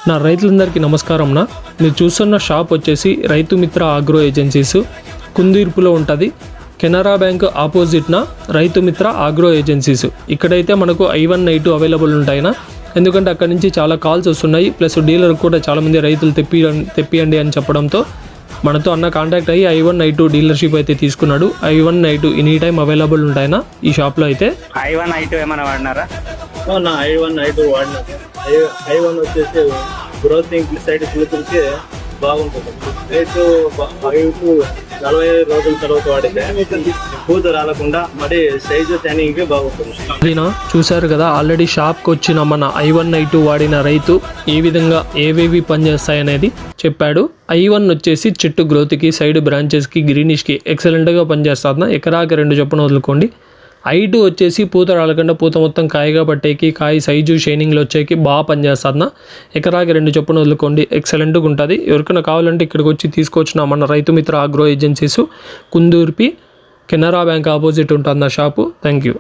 నా రైతులందరికీ నమస్కారం. మీరు చూస్తున్న షాప్ వచ్చేసి రైతు మిత్ర ఆగ్రో ఏజెన్సీస్ కుందీర్పులో ఉంటుంది. కెనరా బ్యాంక్ ఆపోజిట్న రైతు మిత్ర ఆగ్రో ఏజెన్సీస్. ఇక్కడైతే మనకు I1 I2 అవైలబుల్ ఉంటాయినా, ఎందుకంటే అక్కడ నుంచి చాలా కాల్స్ వస్తున్నాయి. ప్లస్ డీలర్ కూడా చాలామంది రైతులు తెప్పియండి అని చెప్పడంతో మనతో అన్న కాంటాక్ట్ అయ్యి I1 I2 డీలర్షిప్ అయితే తీసుకున్నాడు. I1 I2 any time available ఉంటాయినా ఈ షాప్లో అయితే. I1 I2 ఏమైనా వాడినారా? I1 I2 వాడినా. I1 వచ్చేసి గ్రోతింగ్ సైడ్ గ్రోతింగ్కి బాగుంటుంది. I2 45 రోజుల తర్వాత వాడితే పూత రాలకుండా మరి సైజు ట్యానింగ్కి బాగుంటుంది. అదినా చూశారు కదా, ఆల్రెడీ షాప్కి వచ్చిన మన I1 I2 వాడిన రైతు ఏ విధంగా ఏవేవి పనిచేస్తాయనేది చెప్పాడు. I1 వచ్చేసి చెట్టు గ్రోత్కి, సైడ్ బ్రాంచెస్కి, గ్రీనిష్కి ఎక్సలెంట్గా పనిచేస్తుంది. ఎకరాకి 2 చొప్పున వదులుకోండి. I2 వచ్చేసి పూత రాలకుండా పూత మొత్తం కాయగా పట్టేకి, కాయ సైజు షైనింగ్లో వచ్చేకి బాగా పనిచేస్తుంది. ఎకరాకి 2 చొప్పున వదులుకోండి, ఎక్సలెంట్గా ఉంటుంది. ఎవరికైనా కావాలంటే ఇక్కడికి వచ్చి తీసుకొచ్చిన మన Raithu Mitra agro agencies Kundurpi Canara bank opposite ఉంటుంది ఆ షాపు. Thank you.